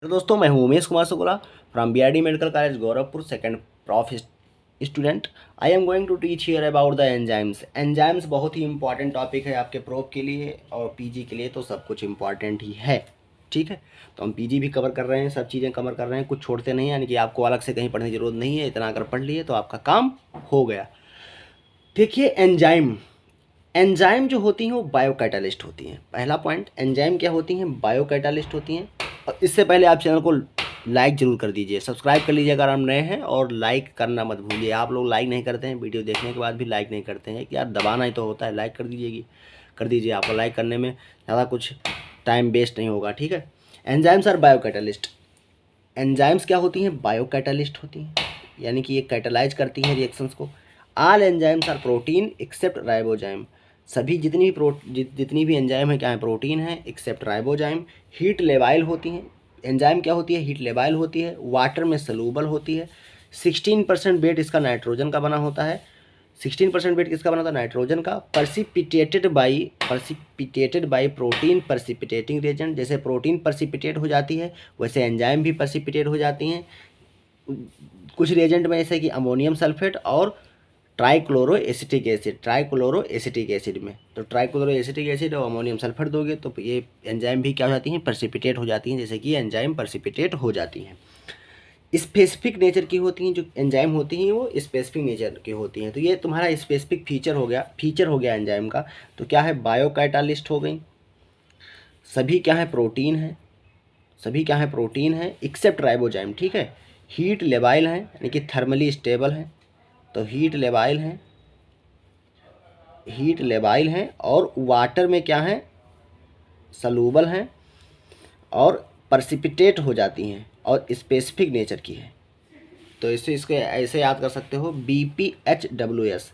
तो दोस्तों मैं हूं Umesh Kumar Shukla from BRD medical college Gorakhpur second prof student. I am going to teach here about the enzymes. Enzymes बहुत ही इंपॉर्टेंट टॉपिक है आपके प्रोफ के लिए और पीजी के लिए, तो सब कुछ इंपॉर्टेंट ही है। ठीक है, तो हम पीजी भी कवर कर रहे हैं, सब चीज़ें कवर कर रहे हैं, कुछ छोड़ते नहीं, यानी कि आपको अलग से कहीं पढ़ने की जरूरत नहीं है। इतना अगर पढ़ लिए तो आपका काम हो गया। देखिए एंजाइम, एंजाइम जो होती हैं वो बायोकैटालिस्ट होती हैं। पहला पॉइंट, एंजाइम क्या होती हैं? बायोकैटालिस्ट होती हैं। और इससे पहले आप चैनल को लाइक ज़रूर कर दीजिए, सब्सक्राइब कर लीजिए अगर आप नए हैं, और लाइक करना मत भूलिए। आप लोग लाइक नहीं करते हैं, वीडियो देखने के बाद भी लाइक नहीं करते हैं कि यार दबाना ही तो होता है, लाइक कर दीजिएगी, कर दीजिए। आपको लाइक करने में ज़्यादा कुछ टाइम वेस्ट नहीं होगा। ठीक है, एंजाइम्स आर बायोकैटालिस्ट। एंजाइम्स क्या होती हैं? बायोकैटालिस्ट होती हैं, यानी कि ये कैटालाइज करती हैं रिएक्शंस को। All enzymes are protein except ribozyme. सभी जितनी भी एंजाइम है क्या है? प्रोटीन है एक्सेप्ट राइबोजाइम। हीट लेबाइल होती हैं। एंजाइम क्या होती है? हीट लेबाइल होती है, वाटर में सलूबल होती है। 16% वेट इसका नाइट्रोजन का बना होता है। 16% वेट किसका बना था? नाइट्रोजन का। परसिपिटेटेड बाई प्रोटीन परसिपिटेटिंग रिएजेंट। जैसे प्रोटीन परसिपिटेट हो जाती है वैसे एंजाइम भी परसिपिटेट हो जाती हैं कुछ रिएजेंट में, जैसे कि अमोनियम सल्फेट और trichloro acetic acid. Trichloro acetic acid में तो ट्राइक्लोरो एसिटिक एसिड और अमोनियम सल्फेट दोगे तो ये एंजाइम भी क्या हो जाती हैं? परसिपिटेट हो जाती हैं, जैसे कि एंजाइम परसिपिटेट हो जाती हैं। स्पेसिफिक नेचर की होती हैं जो एंजाइम होती हैं, वो स्पेसिफिक नेचर की होती हैं। तो ये तुम्हारा स्पेसिफिक फीचर हो गया एंजाइम का। तो क्या है? बायोकैटालिस्ट हो गई। सभी क्या है? प्रोटीन है। सभी क्या है? प्रोटीन है एक्सेप्ट राइबोजाइम। ठीक है, हीट लेबाइल हैं, यानी कि थर्मली स्टेबल हैं। तो हीट लेबाइल हैं और वाटर में क्या है? सलूबल हैं और परसिपिटेट हो जाती हैं और स्पेसिफिक नेचर की है। तो इसको ऐसे याद कर सकते हो, BPHWS।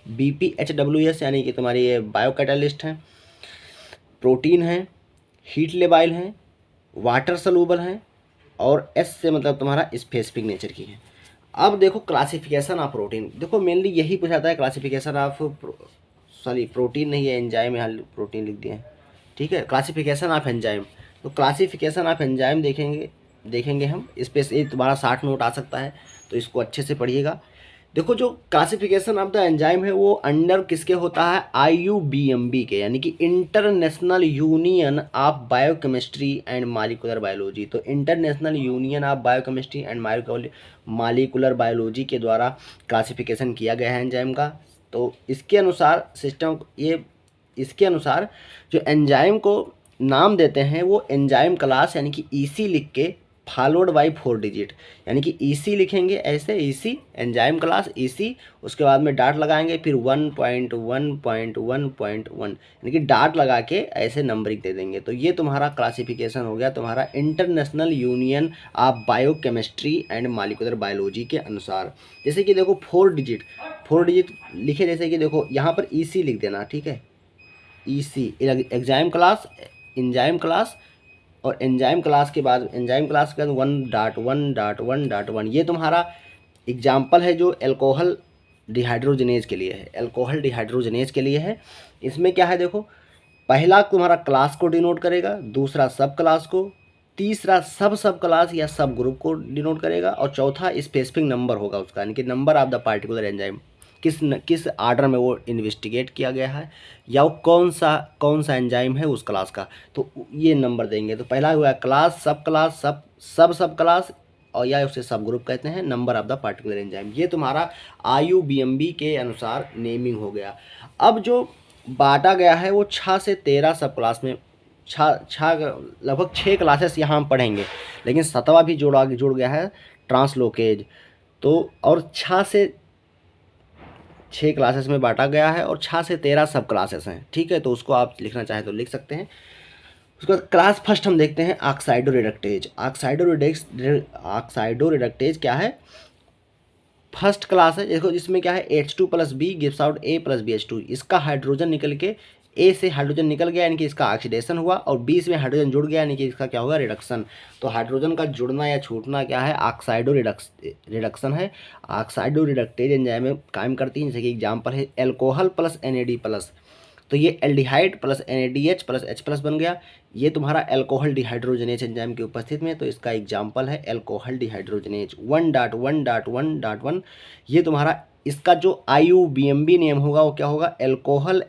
BPHWS यानी कि तुम्हारी ये बायोकैटालिस्ट हैं, प्रोटीन हैं, हीट लेबाइल हैं, वाटर सलूबल हैं, और एस से मतलब तुम्हारा स्पेसिफिक नेचर की है। अब देखो क्लासिफिकेशन ऑफ प्रोटीन। देखो मेनली यही पूछाता है, क्लासिफिकेशन ऑफ सॉरी प्रोटीन नहीं है, एंजाइम, यहाँ प्रोटीन लिख दिए हैं। ठीक है, क्लासिफिकेशन ऑफ एंजाइम। तो क्लासिफिकेशन ऑफ एंजाइम देखेंगे हम। इस पे से तुम्हारा 60 नोट आ सकता है, तो इसको अच्छे से पढ़िएगा। देखो जो क्लासिफिकेशन ऑफ द एंजाइम है वो अंडर किसके होता है? IUBMB के, यानी कि International Union of Biochemistry and Molecular Biology. तो International Union of Biochemistry and Molecular Biology के द्वारा क्लासिफिकेशन किया गया है एंजाइम का। तो इसके अनुसार जो एंजाइम को नाम देते हैं वो एंजाइम क्लास, यानी कि EC लिख के फॉलोड बाई 4 डिजिट, यानी कि EC लिखेंगे ऐसे, EC एंजाइम क्लास EC, उसके बाद में डाट लगाएंगे, फिर 1.1.1.1, यानी कि डाट लगा के ऐसे नंबरिंग दे देंगे। तो ये तुम्हारा क्लासिफिकेशन हो गया तुम्हारा international Union of Biochemistry and Molecular Biology के अनुसार। जैसे कि देखो 4 डिजिट लिखे, जैसे कि देखो यहाँ पर EC लिख देना। ठीक है, EC एंजाइम क्लास और एंजाइम क्लास के बाद 1.1.1.1, ये तुम्हारा एग्जाम्पल है जो अल्कोहल डिहाइड्रोजनेज के लिए है। इसमें क्या है? देखो पहला तुम्हारा क्लास को डिनोट करेगा, दूसरा सब क्लास को, तीसरा सब क्लास या सब ग्रुप को डिनोट करेगा, और चौथा स्पेसिफिक नंबर होगा उसका, यानी कि number of the particular enzyme, किस आर्डर में वो इन्वेस्टिगेट किया गया है या वो कौन सा एंजाइम है उस क्लास का, तो ये नंबर देंगे। तो पहला हुआ क्लास, सब क्लास, सब क्लास, और या उसे सब ग्रुप कहते हैं, number of the particular enzyme. ये तुम्हारा IUBMB के अनुसार नेमिंग हो गया। अब जो बांटा गया है वो 6 से 13 सब क्लास में, लगभग 6 क्लासेस यहाँ हम पढ़ेंगे, लेकिन 7वां भी जुड़ गया है, ट्रांसलोकेज। तो और 6 क्लासेस में बांटा गया है और 6 से 13 सब क्लासेस हैं। ठीक है, तो उसको आप लिखना चाहें तो लिख सकते हैं। उसका क्लास फर्स्ट हम देखते हैं ऑक्साइडो रिडक्टेज। ऑक्साइडो रिडक्टेज क्या है? फर्स्ट क्लास है। देखो जिसमें क्या है, H2+B गिव्स आउट A+BH2। इसका हाइड्रोजन निकल के A से हाइड्रोजन निकल गया, यानी कि इसका ऑक्सीडेशन हुआ, और B में हाइड्रोजन जुड़ गया, यानी कि इसका क्या होगा? रिडक्शन। तो हाइड्रोजन का जुड़ना या छूटना क्या है? ऑक्साइडो रिडक्शन है। ऑक्साइडो रिडक्टेज एंजाइम में काम करती है, जैसे कि एग्जाम्पल है अल्कोहल प्लस NAD+। तो ये aldehyde plus NADH plus H+ बन गया। ये तुम्हारा अल्कोहल डिहाइड्रोजनेज एंजाइम की उपस्थिति में, तो इसका एग्जाम्पल है अल्कोहल डिहाइड्रोजनेज 1.1.1.1। ये तुम्हारा इसका जो IUBMB नेम होगा वो क्या होगा, अल्कोहल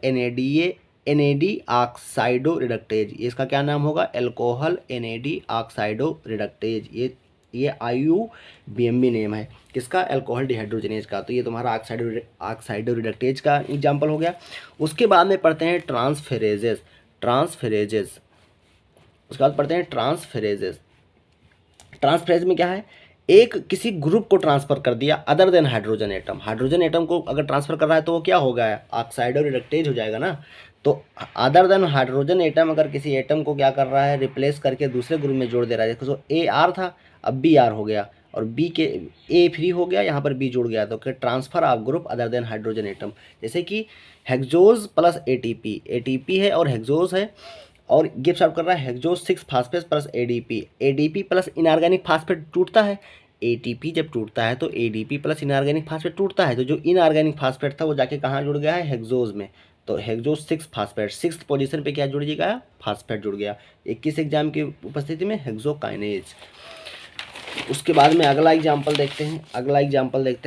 NAD ऑक्साइडो रिडक्टेज। ये इसका क्या नाम होगा, अल्कोहल NAD ऑक्साइडो रिडक्टेज। ये IUBMB नेम है किसका, अल्कोहल डिहाइड्रोजनेज का। तो ये तुम्हारा ऑक्साइडो रिडक्टेज का एग्जाम्पल हो गया। उसके बाद में पढ़ते हैं ट्रांसफेरेजेस। उसके बाद पढ़ते हैं ट्रांसफेरेजेस। ट्रांसफेरेज में क्या है, एक किसी ग्रुप को ट्रांसफर कर दिया other than hydrogen atom. Hydrogen atom को अगर ट्रांसफर कर रहा है तो वो क्या हो गया, ऑक्साइडो रिडक्टेज हो जाएगा ना। तो अदर देन हाइड्रोजन एटम अगर किसी एटम को क्या कर रहा है, रिप्लेस करके दूसरे ग्रुप में जोड़ दे रहा है। देखो AR था, अब BR हो गया, और B के A फ्री हो गया, यहाँ पर B जुड़ गया, तो transfer of group other than hydrogen atom. जैसे कि हेक्सोज प्लस ATP है और हेक्सोज है, और गिफ्ट सर्व कर रहा है hexose 6 phosphate plus ADP plus inorganic phosphate टूटता है। ATP जब टूटता है तो ADP प्लस इनऑर्गेनिक फास्फेट टूटता है, तो जो इनऑर्गेनिक फास्फेट था वो जाके कहाँ जुड़ गया है, हेक्सोज में। तो हेक्सोज 6 फास्फेट, 6th पोजीशन पे क्या जुड़ गया, फास्फेट जुड़ गया। 21 एग्जाम की उपस्थिति में हेक्सोकाइनेज। उसके बाद में अगला एग्जाम्पल देखते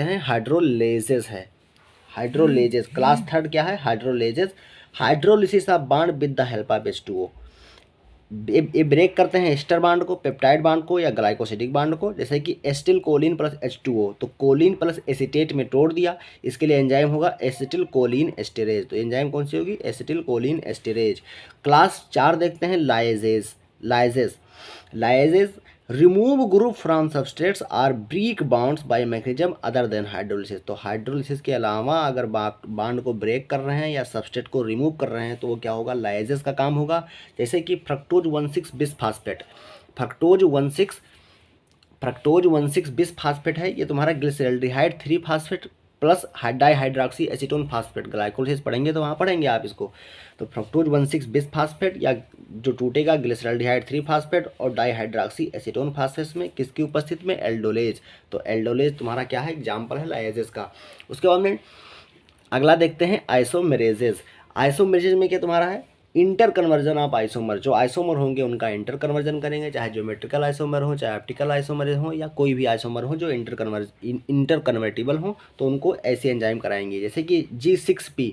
हैं हाइड्रोलेजेस है। हाइड्रोलेजेस क्लास 3rd क्या है, hydrolases. Hydrolysis of bond with the help of H2O। ये ब्रेक करते हैं एस्टर बांड को, पेप्टाइड बांड को या ग्लाइकोसिडिक बांड को। जैसे कि एसिटिल कोलिन प्लस H2O, तो कोलिन प्लस एसीटेट में तोड़ दिया, इसके लिए एंजाइम होगा एसिटिल कोलिन एस्टेरेज। तो एंजाइम कौन सी होगी, एसिटिल कोलिन एस्टेरेज। क्लास 4 देखते हैं lyases remove group from substrates or break bonds by mechanism other than hydrolysis. तो हाइड्रोलिसिस के अलावा अगर बांड को ब्रेक कर रहे हैं या सबस्ट्रेट को रिमूव कर रहे हैं तो वो क्या होगा, लाइजेस का काम होगा। जैसे कि फ्रक्टोज 1,6 बिसफास्फेट, फ्रक्टोज 1,6 बिसफास्फेट है, ये तुम्हारा glyceraldehyde 3 phosphate plus dihydroxy acetone phosphate. Glycolysis पढ़ेंगे तो वहाँ पढ़ेंगे आप इसको। तो फ्रक्टोज 1,6 बिसफास्फेट या जो टूटेगा ग्लिसरल्डिहाइड 3 फास्फेट और डाइहाइड्रॉक्सी एसीटोन फास्फेट में किसकी उपस्थिति में, एल्डोलेज। तो एल्डोलेज तुम्हारा क्या है, एग्जाम्पल है लाइजेस का। उसके बाद में अगला देखते हैं आइसोमेरेजेस। आइसोमेरेजेस में क्या तुम्हारा है, इंटर कन्वर्जन ऑफ आइसोमर। जो आइसोमर होंगे उनका इंटर कन्वर्जन करेंगे, चाहे ज्योमेट्रिकल आइसोमर हो, चाहे ऑप्टिकल आइसोमर हो, या कोई भी आइसोमर हो जो इंटर कन्वर्टिबल हो, तो उनको ऐसे एंजाइम कराएंगे। जैसे कि G6P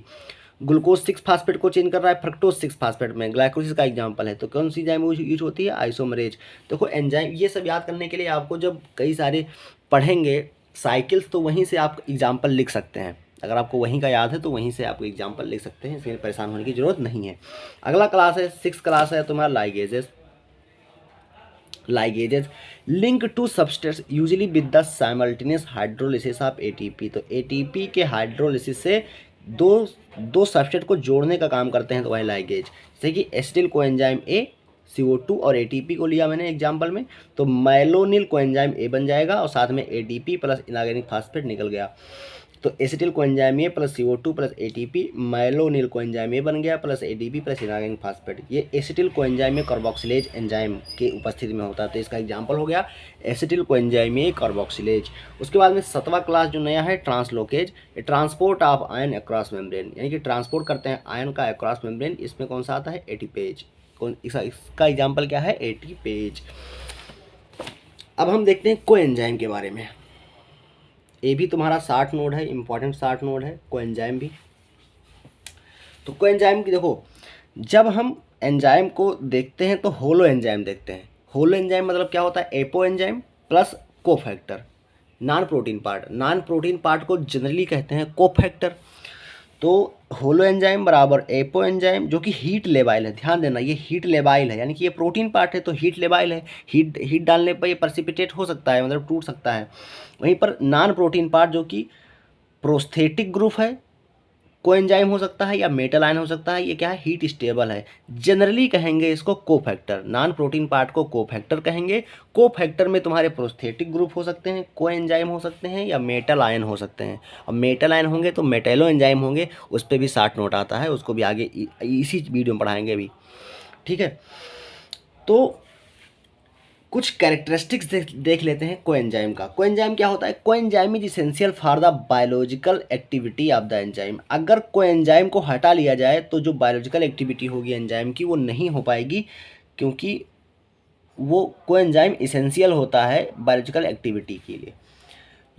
ग्लूकोज 6 फास्फेट को चेंज कर रहा है फ्रक्टोज 6 फास्फेट में, ग्लाइकोलिसिस का एग्जांपल है। तो कौन सी एंजाइम यूज होती है, आइसोमरेज। देखो एंजाइम ये सब याद करने के लिए आपको जब कई सारे पढ़ेंगे साइकिल्स, तो वहीं से आप एग्जाम्पल लिख सकते हैं। अगर आपको वहीं का याद है तो वहीं से आपको एग्जाम्पल लिख सकते हैं, इसमें परेशान होने की जरूरत नहीं है। अगला क्लास है 6th क्लास है तुम्हारा ligases link two substrates usually with the simultaneous hydrolysis of ATP। तो ATP के हाइड्रोलिसिस से दो सबस्ट्रेट को जोड़ने का काम करते हैं, तो वही लाइगेज। जैसे कि एसिटिल कोएंजाइम A CO2 और ATP को लिया मैंने एग्जाम्पल में, तो मैलोनिल कोएंजाइम A बन जाएगा और साथ में ADP प्लस इनऑर्गेनिक फास्फेट निकल गया। तो acetyl coenzyme A plus CO2 plus ATP, malonyl coenzyme A बन गया plus ADP plus inorganic phosphate. ये acetyl coenzyme A carboxylase enzyme के उपस्थिति में होता है, तो इसका एग्जाम्पल हो गया एसिटिल कोएंजाइम A कार्बोक्सिलेज। उसके बाद में 7वां क्लास जो नया है translocase, transport of ion across membrane, यानी कि ट्रांसपोर्ट करते हैं आयन का अक्रॉस मेम्ब्रेन। इसमें कौन सा आता है, एटीपेज। इसका एग्जाम्पल क्या है, एटीपेज। अब हम देखते हैं कोएंजाइम के बारे में। ये भी तुम्हारा 60 नोड है, इंपॉर्टेंट 60 नोड है कोएंजाइम भी। तो कोएंजाइम की देखो, जब हम एंजाइम को देखते हैं तो होलो एंजाइम देखते हैं। होलो एंजाइम मतलब क्या होता है, apo enzyme plus cofactor. Non protein part को जनरली कहते हैं कोफैक्टर। तो होलो एंजाइम बराबर एपो एंजाइम जो कि हीट लेबाइल है। ध्यान देना, ये हीट लेबाइल है, यानी कि ये प्रोटीन पार्ट है तो हीट लेबाइल है। हीट डालने पर ये प्रेसिपिटेट हो सकता है, मतलब टूट सकता है। वहीं पर नॉन प्रोटीन पार्ट जो कि प्रोस्थेटिक ग्रुप है, कोएंजाइम हो सकता है या मेटल आयन हो सकता है, ये क्या है, हीट स्टेबल है। जनरली कहेंगे इसको कोफैक्टर। नॉन प्रोटीन पार्ट को कोफैक्टर कहेंगे। कोफैक्टर में तुम्हारे प्रोस्थेटिक ग्रुप हो सकते हैं, कोएंजाइम हो सकते हैं या मेटल आयन हो सकते हैं। अब मेटल आयन होंगे तो मेटेलो एंजाइम होंगे, उस पर भी 60 नोट आता है, उसको भी आगे इसी वीडियो में पढ़ाएंगे अभी, ठीक है। तो कुछ कैरेक्टरिस्टिक्स देख लेते हैं कोएंजाइम का। कोएंजाइम क्या होता है? Coenzyme is essential for the biological activity of the enzyme. अगर कोएंजाइम को हटा लिया जाए तो जो बायोलॉजिकल एक्टिविटी होगी एंजाइम की वो नहीं हो पाएगी, क्योंकि वो कोएंजाइम इसेंशियल होता है बायोलॉजिकल एक्टिविटी के लिए।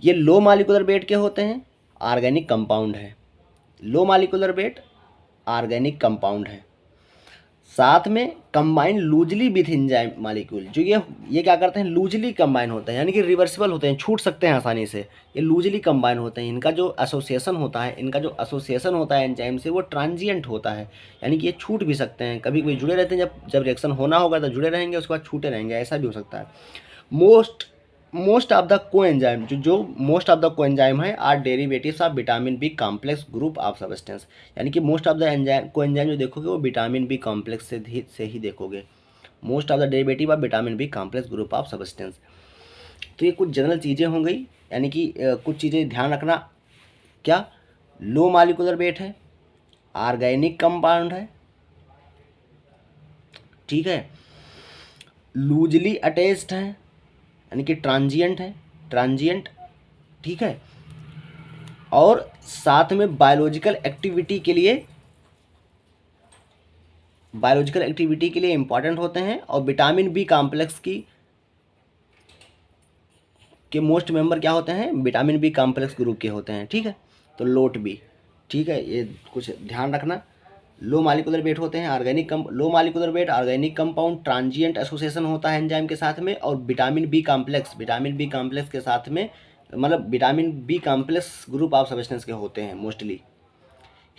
ये लो मॉलिक्यूलर वेट के होते हैं, ऑर्गेनिक कंपाउंड है। Low molecular weight organic compound है। साथ में combine loosely with enzyme molecule. जो ये क्या करते हैं? लूजली कंबाइन होते हैं, यानी कि रिवर्सिबल होते हैं, छूट सकते हैं आसानी से। ये लूजली कंबाइन होते हैं। इनका जो एसोसिएशन होता है एंजाइम से वो ट्रांजिएंट होता है, यानी कि ये छूट भी सकते हैं। कभी कभी जुड़े रहते हैं, जब रिएक्शन होना होगा तो जुड़े रहेंगे, उसके बाद छूटे रहेंगे, ऐसा भी हो सकता है। मोस्ट ऑफ द कोएंजाइम जो मोस्ट ऑफ द कोएंजाइम है are derivatives of vitamin B complex group of substance. यानी कि most of the enzyme coenzyme जो देखोगे वो विटामिन बी कॉम्प्लेक्स से ही देखोगे। Most of the derivative of vitamin B complex group of substance. तो ये कुछ जनरल चीज़ें हो गई, यानी कि कुछ चीज़ें ध्यान रखना। क्या? लो मॉलिक्यूलर वेट है, ऑर्गेनिक कंपाउंड है, ठीक है, लूजली अटैच्ड है, यानी कि ट्रांजिएंट है, ठीक है, और साथ में बायोलॉजिकल एक्टिविटी के लिए इंपॉर्टेंट होते हैं। और विटामिन बी कॉम्प्लेक्स के मोस्ट मेंबर क्या होते हैं? विटामिन बी कॉम्प्लेक्स ग्रुप के होते हैं, ठीक है। तो लोट बी, ठीक है, ये कुछ ध्यान रखना। लो मॉलिक्यूलर वेट होते हैं low molecular weight organic compound, transient association होता है एंजाइम के साथ में, और विटामिन बी कॉम्प्लेक्स के साथ में, मतलब vitamin B complex group of substance के होते हैं मोस्टली।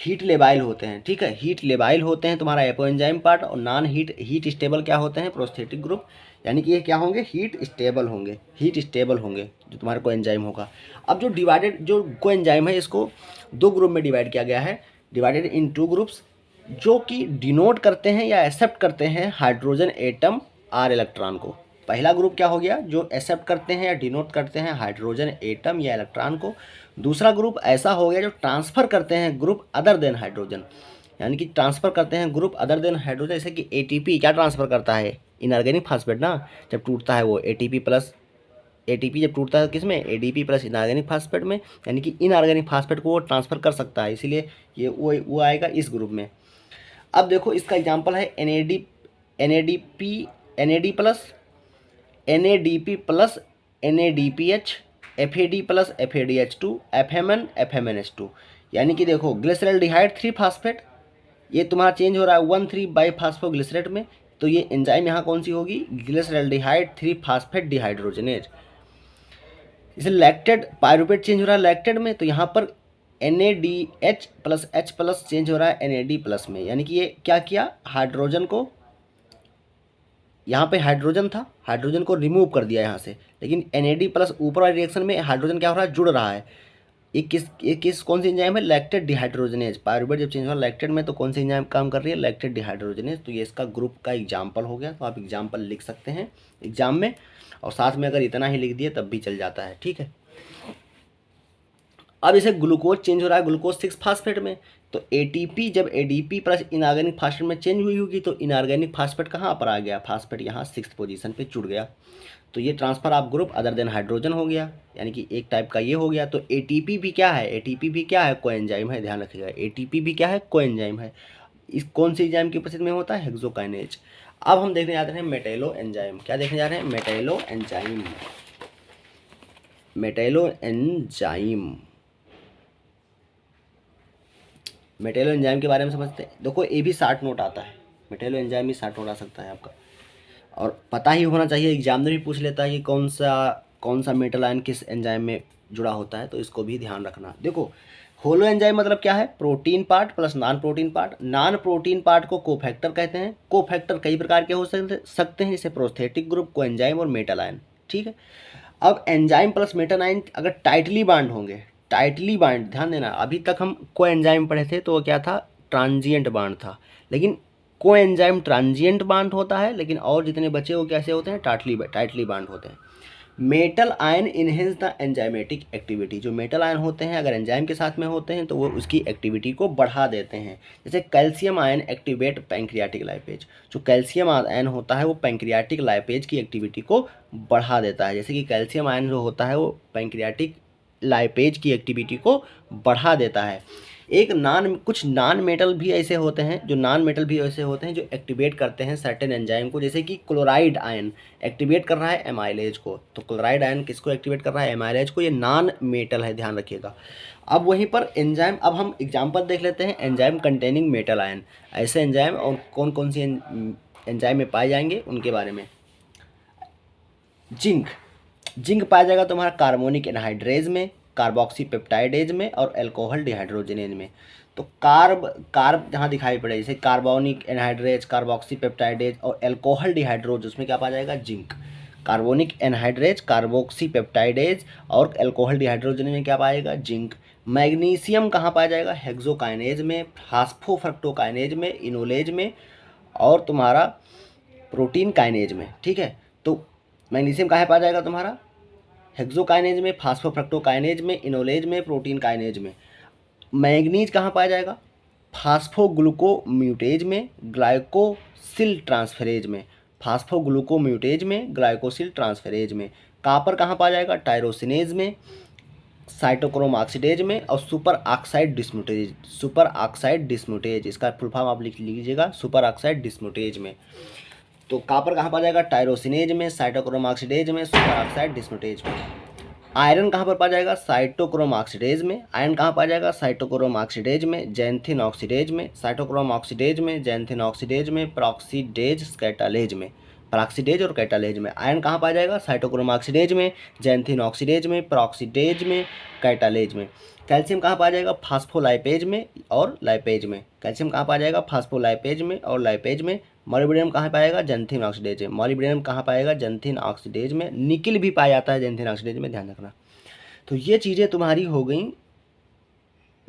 हीट लेबाइल होते हैं, ठीक है, हीट लेबाइल होते हैं तुम्हारा एपो एंजाइम पार्ट। और नॉन हीट स्टेबल क्या होते हैं? प्रोस्थेटिक ग्रुप, यानी कि ये क्या होंगे? हीट स्टेबल होंगे जो तुम्हारा कोएंजाइम होगा। अब जो कोएंजाइम है इसको दो ग्रुप में डिवाइड किया गया है, डिवाइडेड इन टू ग्रुप्स, जो कि डिनोट करते हैं या एक्सेप्ट करते हैं हाइड्रोजन एटम और इलेक्ट्रॉन को। पहला ग्रुप क्या हो गया? जो एक्सेप्ट करते हैं या डिनोट करते हैं हाइड्रोजन एटम या इलेक्ट्रॉन को। दूसरा ग्रुप ऐसा हो गया जो ट्रांसफ़र करते हैं ग्रुप अदर देन हाइड्रोजन, यानी कि ट्रांसफ़र करते हैं ग्रुप अदर देन हाइड्रोजन। जैसे कि एटीपी क्या ट्रांसफ़र करता है? इनऑर्गेनिक फास्फेट ना, जब टूटता है वो एटीपी जब टूटता है किस में? एडीपी प्लस इनऑर्गेनिक फास्फेट में, यानी कि इनऑर्गेनिक फास्फेट को वो ट्रांसफ़र कर सकता है, इसीलिए ये वो आएगा इस ग्रुप में। अब देखो इसका एग्जांपल है NADP plus NADPH, FAD plus FADH two, FMN FMNH two. यानी कि देखो ग्लिसरल्डिहाइड 3 फास्फेट, ये तुम्हारा चेंज हो रहा है 1,3 बाईफास्फोग्लिसरेट में। तो ये एंजाइम यहाँ कौन सी होगी? Glyceraldehyde 3 phosphate dehydrogenase. इसे लैक्टेड पायरुवेट चेंज हो रहा है लैक्टेड में, तो यहाँ पर NADH plus H plus change हो रहा है NAD प्लस में। यानी कि ये क्या किया? हाइड्रोजन को, यहाँ पे हाइड्रोजन था, हाइड्रोजन को रिमूव कर दिया यहाँ से, लेकिन NAD प्लस ऊपर वाले रिएक्शन में हाइड्रोजन क्या हो रहा है? जुड़ रहा है। ये कौन सी एंजाइम है? Lactated dehydrogenase. पायरुवेट जब चेंज हो रहा है लैक्टेड में, तो कौन सी एंजाइम काम कर रही है? Lactated dehydrogenase. तो ये इसका ग्रुप का एग्जाम्पल हो गया, तो आप एग्जाम्पल लिख सकते हैं एग्जाम में, और साथ में अगर इतना ही लिख दिए तब भी चल जाता है, ठीक है। अब इसे ग्लूकोज चेंज हो रहा है ग्लूकोज 6 फास्फेट में, तो एटीपी जब एडीपी प्लस इनऑर्गेनिक फास्फेट में चेंज हुई होगी, तो इनऑर्गेनिक फास्फेट कहाँ पर आ गया? फास्फेट यहाँ 6th पोजीशन पे जुड़ गया। तो ये transfer of group other than hydrogen हो गया, यानी कि एक टाइप का ये हो गया। तो एटीपी भी क्या है? एटीपी भी क्या है? कोएंजाइम है, ध्यान रखिएगा। एटीपी भी क्या है? कोएंजाइम है। इस कौन सी एंजाइम की उपस्थिति में होता है? हेक्सोकाइनेज। अब हम देखने जाते हैं मेटेलो एंजाइम। क्या देखने जा रहे हैं? Metallo enzyme. मेटेलो एंजाइम के बारे में समझते हैं। देखो ये भी 60 नोट आता है, मेटेलो एंजाइम भी 60 नोट आ सकता है आपका, और पता ही होना चाहिए, एग्जाम में भी पूछ लेता है कि कौन सा मेटल आयन किस एंजाइम में जुड़ा होता है, तो इसको भी ध्यान रखना। देखो होलो एंजाइम मतलब क्या है? Protein part plus non protein part. Non protein part को कोफैक्टर कहते हैं। कोफैक्टर कई प्रकार के हो सकते हैं, जैसे प्रोस्थेटिक ग्रुप, कोएंजाइम और मेटल आयन, ठीक है। अब एंजाइम प्लस मेटल आयन अगर टाइटली बाउंड होंगे, टाइटली बाउंड, ध्यान देना, अभी तक हम कोएंजाइम पढ़े थे तो वो क्या था? ट्रांजिएंट बाउंड था, लेकिन कोएंजाइम ट्रांजिएंट बाउंड होता है, लेकिन और जितने बचे वो कैसे होते हैं? टाइटली बाउंड होते हैं। Metal ion enhance the enzymatic activity. जो मेटल आयन होते हैं अगर एंजाइम के साथ में होते हैं तो वो उसकी एक्टिविटी को बढ़ा देते हैं। जैसे calcium ion activate pancreatic lipase. जो कैल्शियम आयन होता है वो पैंक्रियाटिक लाइपेज की एक्टिविटी को बढ़ा देता है। जैसे कि कैल्शियम आयन जो होता है वो पैंक्रियाटिक लाइपेज की एक्टिविटी को बढ़ा देता है। कुछ नॉन मेटल भी ऐसे होते हैं जो एक्टिवेट करते हैं सर्टेन एंजाइम को। जैसे कि क्लोराइड आयन एक्टिवेट कर रहा है एमाइलेज को। तो क्लोराइड आयन किसको एक्टिवेट कर रहा है? एमाइलेज को। ये नॉन मेटल है, ध्यान रखिएगा। अब वहीं पर एंजाइम, अब हम एग्जांपल देख लेते हैं एंजाइम कंटेनिंग मेटल आयन। ऐसे एंजाइम और कौन कौन सी एंजाइम में पाए जाएंगे उनके बारे में। जिंक पाया जाएगा तुम्हारा कार्बोनिक एनहाइड्रेज में, कार्बोक्सी पेप्टाइडेज में और अल्कोहल डिहाइड्रोजनेज में। तो कार्ब जहाँ दिखाई पड़े, जैसे कार्बोनिक एनहाइड्रेज, कार्बोक्सी पेप्टाइडेज और अल्कोहल डिहाइड्रोज, उसमें क्या पाया जाएगा? Zinc. Carbonic anhydrase, carboxy peptidase और अल्कोहल डिहाइड्रोजनेज में क्या पाएगा? जिंक। मैग्नीशियम कहाँ पाया जाएगा? हेक्सोकाइनेज में, फास्फोफ्रक्टोकाइनेज में, इनोलेज में और तुम्हारा प्रोटीन काइनेज में। ठीक है, तो मैग्नीशियम कहाँ पाया जाएगा तुम्हारा? हेक्सोकाइनेज में, फास्फोफ्रक्टोकाइनेज में, इनोलेज में, प्रोटीन काइनेज में। मैग्नीज कहाँ पाया जाएगा? फास्फोग्लूकोम्यूटेज में, ग्लाइकोसिल ट्रांसफरेज में। फास्फोग्लूकोम्यूटेज में, ग्लाइकोसिल ट्रांसफरेज में। कॉपर कहाँ पाया जाएगा? टायरोसिनेज में, साइटोक्रोम ऑक्सीडेज में और सुपर ऑक्साइड डिस्म्यूटेज। इसका फुल फॉर्म आप लिख लीजिएगा, सुपर ऑक्साइड डिस्म्यूटेज में। तो कॉपर कहाँ पाया जाएगा? टायरोसिनेज में, साइटोक्रोम ऑक्सीडेज में, सुपर ऑक्साइड डिस्म्यूटेज में। आयरन कहाँ पर पाया जाएगा? साइटोक्रोम ऑक्सीडेज में। आयरन कहाँ पाया जाएगा? साइटोक्रोम ऑक्सीडेज में, जैंथिन ऑक्सीडेज में, साइटोक्रोम ऑक्सीडेज में, जैंथिन ऑक्सीडेज में, पेरोक्सीडेज कैटालेज में। पेरोक्सीडेज और कैटालेज में आयरन कहाँ पाया जाएगा? साइटोक्रोम ऑक्सीडेज में, जैंथिन ऑक्सीडेज में, पेरोक्सीडेज में, कैटालेज में। कैल्शियम कहाँ पाया जाएगा? फास्फोलाइपेज में और लाइपेज में। कैल्शियम कहाँ पाया जाएगा? फास्फोलाइपेज में और लाइपेज में। मॉलिब्डेनम कहाँ पाएगा? जैंथिन ऑक्सीडेज में। मॉलिब्डेनम कहाँ पाएगा? जैंथिन ऑक्सीडेज में। निकिल भी पाया जाता है जैंथिन ऑक्सीडेज में, ध्यान रखना। तो ये चीज़ें तुम्हारी हो गई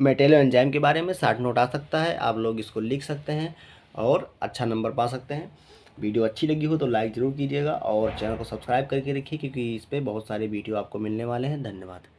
मेटेलो एंजाइम के बारे में। 60 नोट आ सकता है, आप लोग इसको लिख सकते हैं और अच्छा नंबर पा सकते हैं। वीडियो अच्छी लगी हो तो लाइक ज़रूर कीजिएगा और चैनल को सब्सक्राइब करके रखिए, क्योंकि इस पर बहुत सारे वीडियो आपको मिलने वाले हैं। धन्यवाद।